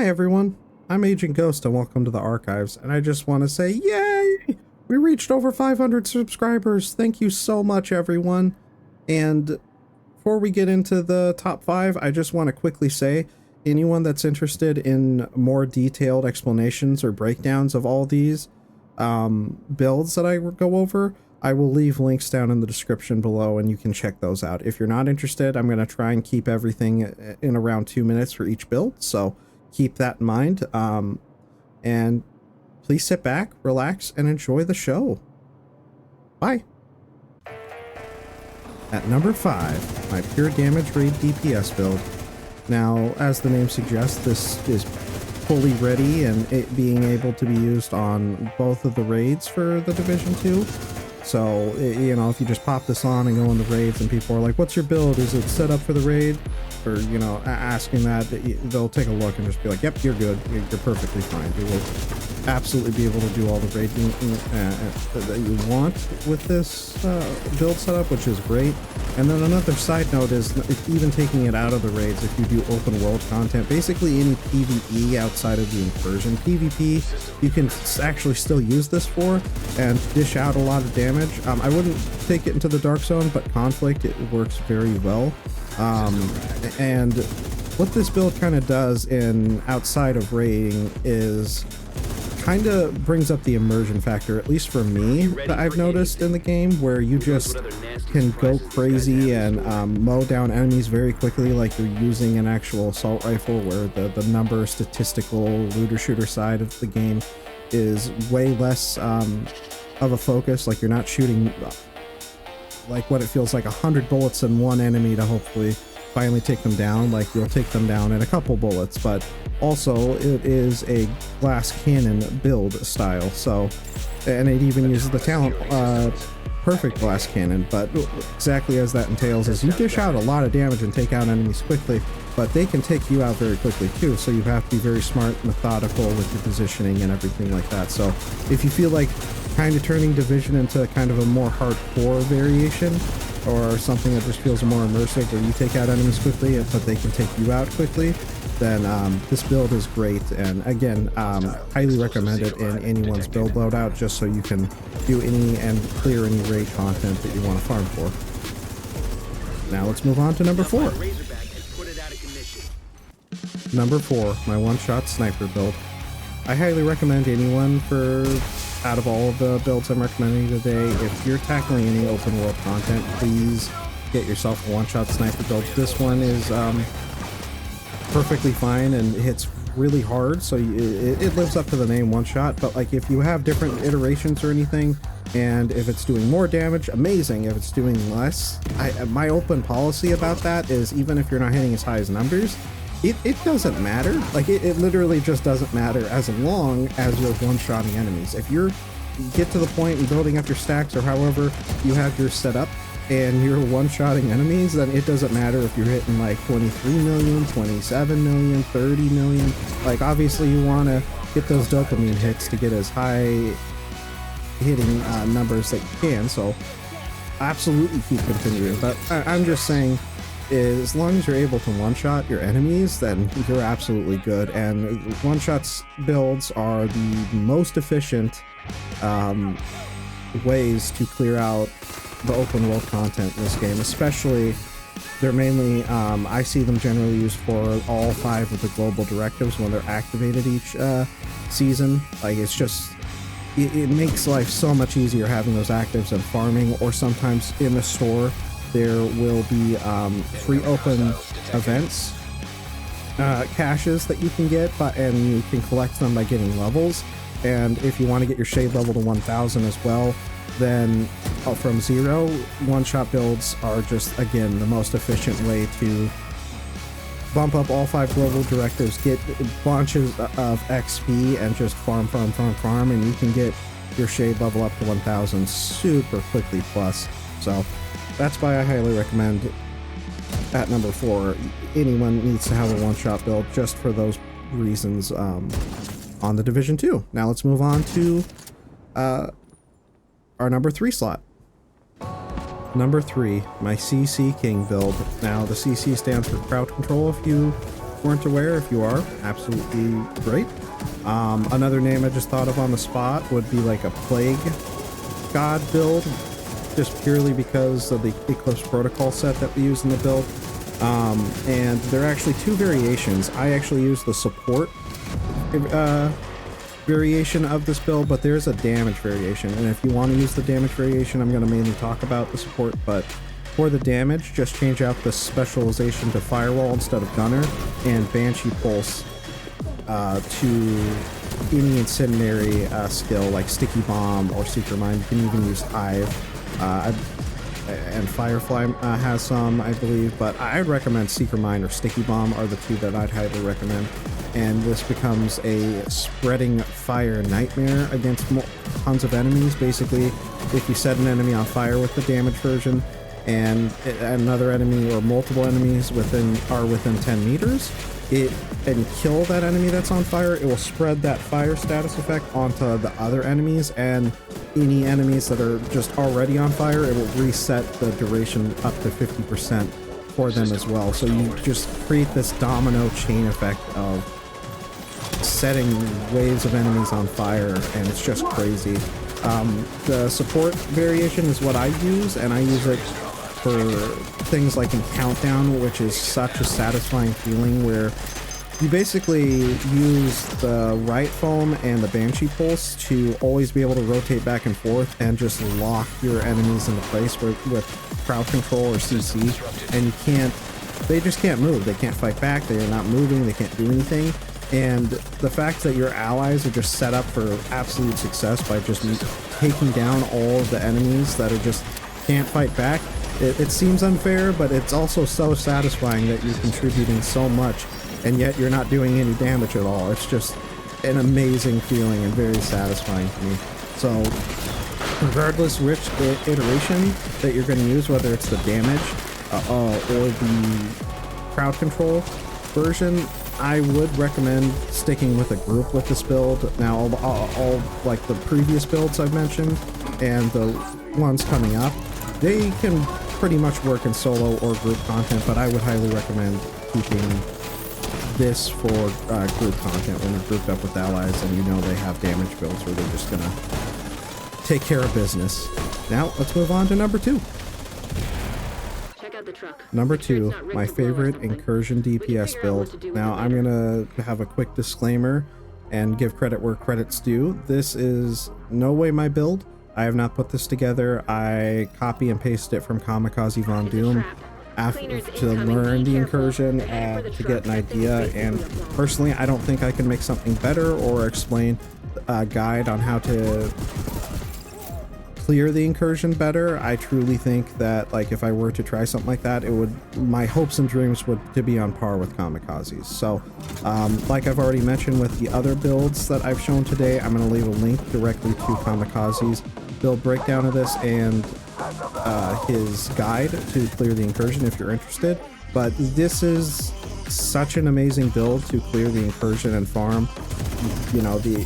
everyone, I'm Agent Ghost and welcome to the archives, and I just want to say yay! We reached over 500 subscribers. Thank you so much, everyone. And before we get into the top 5, I just want to quickly say, anyone that's interested in more detailed explanations or breakdowns of all these builds that I go over, I will leave links down in the description below and you can check those out. If you're not interested, I'm going to try and keep everything in around 2 minutes for each build, so keep that in mind. And please sit back, relax, and enjoy the show. Bye. At number 5, my pure damage raid DPS build. Now, as the name suggests, this is fully ready and it being able to be used on both of the raids for the Division 2. So, you know, if you just pop this on and go in the raids and people are like, what's your build? Is it set up for the raid? Or, you know, asking that, they'll take a look and just be like, yep, you're good. You're perfectly fine. You will absolutely be able to do all the raiding that you want with this build setup, which is great. And then another side note is even taking it out of the raids, if you do open world content, basically any PvE outside of the incursion. PvP, you can actually still use this for and dish out a lot of damage. I wouldn't take it into the Dark Zone, but Conflict, it works very well. And what this build kind of does in outside of raiding is kind of brings up the immersion factor, at least for me, that I've noticed in the game, where you just can go crazy and mow down enemies very quickly, like you're using an actual assault rifle, where the number statistical looter shooter side of the game is way less of a focus. Like you're not shooting like what it feels like 100 bullets in one enemy to hopefully finally take them down. Like you'll take them down in a couple bullets, but also it is a glass cannon build style. So, and it even uses the talent perfect glass cannon, but exactly as that entails is you dish out a lot of damage and take out enemies quickly, but they can take you out very quickly too. So you have to be very smart, methodical with your positioning and everything like that. So if you feel like kind of turning Division into kind of a more hardcore variation, or something that just feels more immersive, where you take out enemies quickly but they can take you out quickly, then this build is great. And again, highly recommend it in anyone's build loadout, just so you can do any and clear any raid content that you want to farm for. Now let's move on to number 4. Number 4, my one-shot sniper build. I highly recommend anyone for, out of all of the builds I'm recommending today, if you're tackling any open world content, please get yourself a one-shot sniper build. This one is perfectly fine and hits really hard, so it lives up to the name one shot. But like if you have different iterations or anything, and if it's doing more damage, amazing. If it's doing less, my open policy about that is, even if you're not hitting as high as numbers, it doesn't matter. Like it literally just doesn't matter as long as you're one-shotting enemies. If you get to the point in building up your stacks or however you have your setup and you're one-shotting enemies, then it doesn't matter if you're hitting like 23 million, 27 million, 30 million. Like obviously you want to get those dopamine hits to get as high hitting numbers that you can, so absolutely keep continuing. But I'm just saying, as long as you're able to one-shot your enemies, then you're absolutely good. And one-shots builds are the most efficient ways to clear out the open world content in this game. Especially, they're mainly, I see them generally used for all 5 of the global directives when they're activated each season. Like it's just, it makes life so much easier having those actives and farming, or sometimes in the store there will be free open events, caches that you can get, and you can collect them by getting levels. And if you want to get your shade level to 1000 as well, then from 0, one-shot builds are just, again, the most efficient way to bump up all 5 global directives, get bunches of XP, and just farm, and you can get your shade level up to 1000 super quickly plus. So that's why I highly recommend at number 4, anyone needs to have a one-shot build just for those reasons on the Division 2. Now let's move on to our number 3 slot. Number 3, my CC King build. Now the CC stands for crowd control, if you weren't aware. If you are, absolutely great. Another name I just thought of on the spot would be like a Plague God build, just purely because of the Eclipse Protocol set that we use in the build. And there are actually two variations. I actually use the support variation of this build, but there's a damage variation, and if you want to use the damage variation, I'm going to mainly talk about the support. But for the damage, just change out the specialization to Firewall instead of Gunner, and Banshee Pulse to any incendiary skill like Sticky Bomb or Secret Mine. You can even use Hive, and Firefly has some, I believe, but I'd recommend Secret Mine or Sticky Bomb are the two that I'd highly recommend. And this becomes a spreading fire nightmare against tons of enemies. Basically, if you set an enemy on fire with the damage version, and another enemy or multiple enemies are within 10 meters, and kill that enemy that's on fire, it will spread that fire status effect onto the other enemies, and any enemies that are just already on fire, it will reset the duration up to 50% for them as well. So you just create this domino chain effect of setting waves of enemies on fire, and it's just crazy. The support variation is what I use, and I use it for things like in Countdown, which is such a satisfying feeling where you basically use the Riot Foam and the Banshee Pulse to always be able to rotate back and forth and just lock your enemies into place with crowd control or CC, and they just can't move. They can't fight back, they're not moving, they can't do anything. And the fact that your allies are just set up for absolute success by just taking down all of the enemies that are just can't fight back, it seems unfair, but it's also so satisfying that you're contributing so much and yet you're not doing any damage at all. It's just an amazing feeling and very satisfying to me. So regardless which iteration that you're going to use, whether it's the damage or the crowd control version, I would recommend sticking with a group with this build. Now, all like the previous builds I've mentioned and the ones coming up, they can pretty much work in solo or group content, but I would highly recommend keeping this for group content when you're grouped up with allies and you know they have damage builds where they're just gonna take care of business. Now, let's move on to number 2. Number 2, my favorite incursion DPS build. Now, I'm gonna have a quick disclaimer and give credit where credit's due. This is no way my build. I have not put this together. I copy and paste it from Kamikaze Von Doom to learn the incursion and to get an idea. And personally, I don't think I can make something better or explain a guide on how to clear the incursion better. I truly think that, like, if I were to try something like that, my hopes and dreams would to be on par with Kamikaze's. So like I've already mentioned with the other builds that I've shown today, I'm going to leave a link directly to Kamikaze's build breakdown of this and his guide to clear the incursion if you're interested. But this is such an amazing build to clear the incursion and farm, you know, the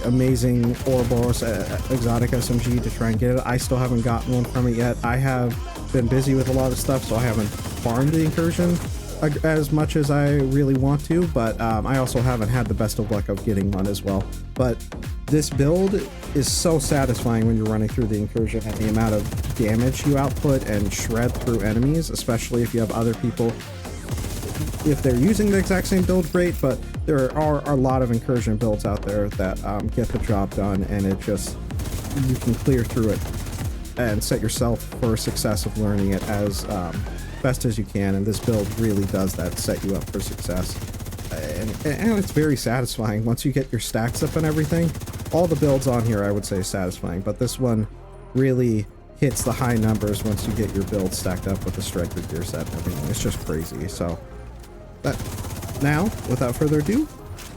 amazing Ouroboros exotic SMG to try and get it. I still haven't gotten one from it yet. I have been busy with a lot of stuff, so I haven't farmed the incursion as much as I really want to, but I also haven't had the best of luck of getting one as well. But this build is so satisfying when you're running through the incursion, and the amount of damage you output and shred through enemies, especially if you have other people. If they're using the exact same build, great, but there are a lot of incursion builds out there that get the job done, and you can clear through it and set yourself for success of learning it as best as you can. And this build really does that, set you up for success. And it's very satisfying once you get your stacks up and everything. All the builds on here I would say is satisfying, but this one really hits the high numbers once you get your build stacked up with the striker gear set and everything. It's just crazy. So now, without further ado,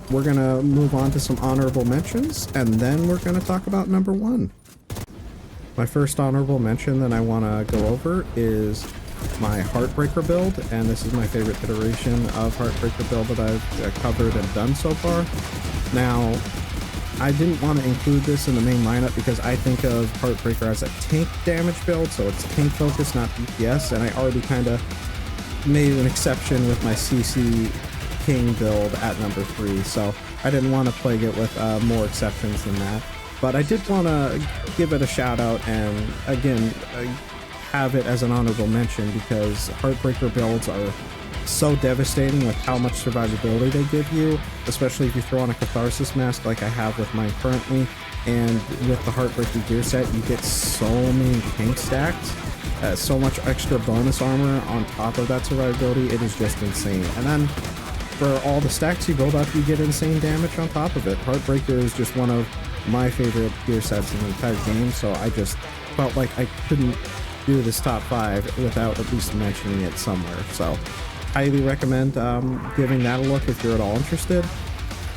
we're gonna move on to some honorable mentions, and then we're gonna talk about number 1. My first honorable mention that I want to go over is my Heartbreaker build, and this is my favorite iteration of Heartbreaker build that I've covered and done so far. Now, I didn't want to include this in the main lineup because I think of Heartbreaker as a tank damage build, so it's tank focused, not DPS, and I already kind of made an exception with my CC king build at number 3, so I didn't want to plague it with more exceptions than that. But I did want to give it a shout out and again have it as an honorable mention because Heartbreaker builds are so devastating with how much survivability they give you, especially if you throw on a Catharsis mask like I have with mine currently. And with the Heartbreaker gear set, you get so many tank stacks, so much extra bonus armor on top of that survivability. It is just insane. And then for all the stacks you build up, you get insane damage on top of it. Heartbreaker is just one of my favorite gear sets in the entire game, so I just felt like I couldn't do this top 5 without at least mentioning it somewhere. So highly recommend giving that a look if you're at all interested.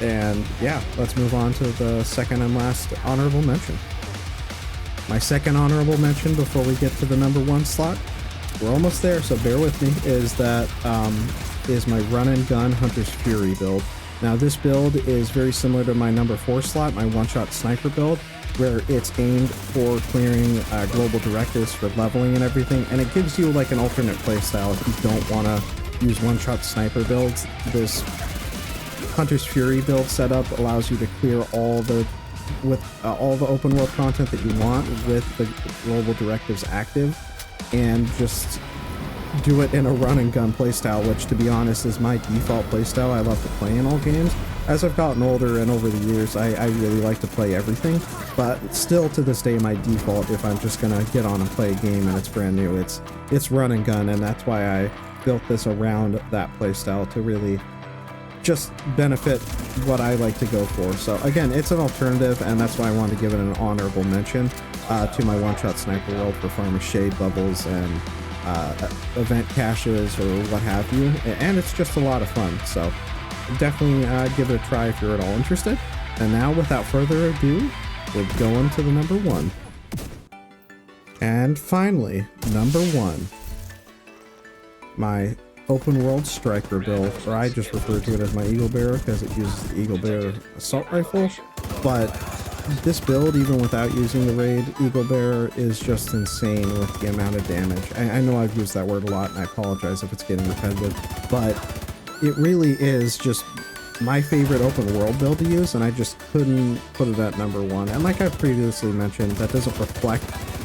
And yeah, let's move on to the second and last honorable mention. My second honorable mention before we get to the number 1 slot, we're almost there, so bear with me, is my run and gun Hunter's Fury build. Now this build is very similar to my number 4 slot, my one-shot sniper build, where it's aimed for clearing global directives for leveling and everything, and it gives you like an alternate playstyle if you don't want to use one-shot sniper builds. This Hunter's Fury build setup allows you to clear all the open world content that you want with the global directives active, and just do it in a run and gun playstyle, which to be honest is my default playstyle I love to play in all games. As I've gotten older and over the years, I really like to play everything, but still to this day my default, if I'm just gonna get on and play a game and it's brand new, it's run and gun, and that's why I built this around that playstyle to really just benefit what I like to go for. So again, it's an alternative, and that's why I wanted to give it an honorable mention to my one-shot sniper world for farming shade bubbles and event caches or what have you, and it's just a lot of fun. So definitely give it a try if you're at all interested. And now, without further ado, we're going to the number 1. And finally, number 1, my open world striker build, or I just refer to it as my Eagle Bearer because it uses the Eagle Bearer assault rifle. But this build, even without using the raid Eagle Bearer, is just insane with the amount of damage. I know I've used that word a lot, and I apologize if it's getting repetitive, but it really is just my favorite open world build to use, and I just couldn't put it at number 1. And like I've previously mentioned, that doesn't reflect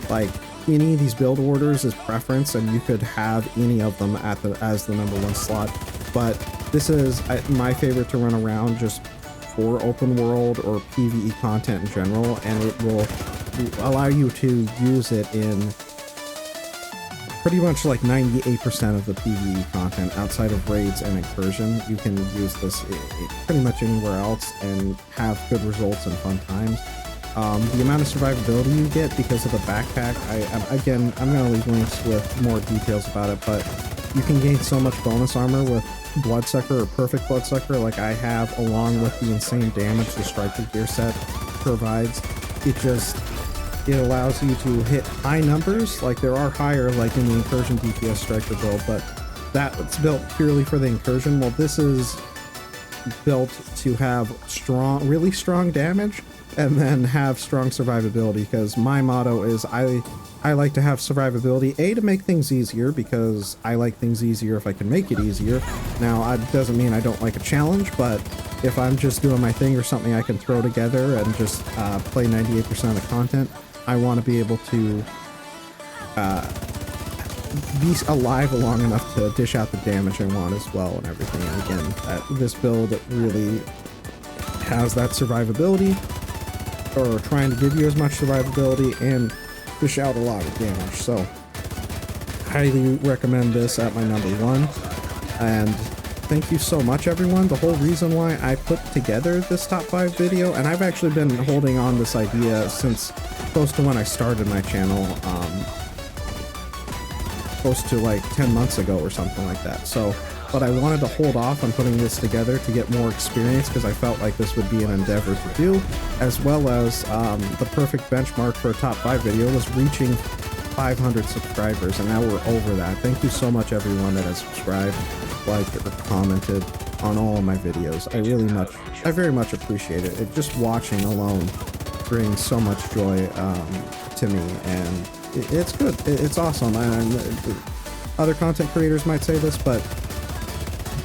like any of these build orders as preference, and you could have any of them as the number 1 slot. But this is my favorite to run around just for open world or PvE content in general, and it will allow you to use it in pretty much like 98% of the PvE content outside of raids and incursion. You can use this pretty much anywhere else and have good results and fun times. The amount of survivability you get because of the backpack, I'm going to leave links with more details about it, but you can gain so much bonus armor with Bloodsucker or Perfect Bloodsucker like I have, along with the insane damage the Striker gear set provides. It allows you to hit high numbers, like there are higher like in the Incursion DPS Striker build, but that's built purely for the Incursion. Well, this is built to have really strong damage and then have strong survivability, because my motto is I like to have survivability, to make things easier, because I like things easier if I can make it easier. Now, it doesn't mean I don't like a challenge, but if I'm just doing my thing or something I can throw together and just play 98% of the content, I want to be able to be alive long enough to dish out the damage I want as well and everything. And again, this build really has that survivability, or trying to give you as much survivability and dish out a lot of damage. So highly recommend this at my number 1. And thank you so much, everyone. The whole reason why I put together this top 5 video, and I've actually been holding on this idea since close to when I started my channel, close to like 10 months ago or something like that. But I wanted to hold off on putting this together to get more experience, because I felt like this would be an endeavor to do, as well as the perfect benchmark for a top 5 video was reaching 500 subscribers, and now we're over that. Thank you so much, everyone that has subscribed, liked, or commented on all of my videos. I very much appreciate it. Just watching alone brings so much joy to me, and it's good. It's awesome. And other content creators might say this, but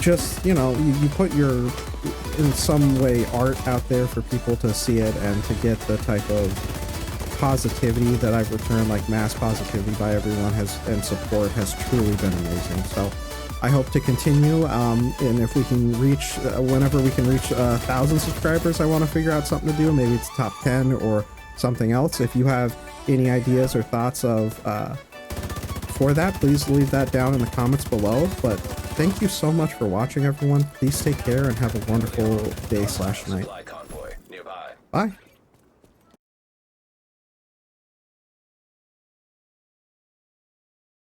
just, you know, you put your, in some way, art out there for people to see it and to get the type of positivity that I've returned, like mass positivity by everyone has, and support has truly been amazing. So I hope to continue, and if we can reach, whenever we can reach 1,000 subscribers, I want to figure out something to do. Maybe it's top 10 or something else. If you have any ideas or thoughts of for that, please leave that down in the comments below. But thank you so much for watching, everyone. Please take care and have a wonderful day/night. Bye.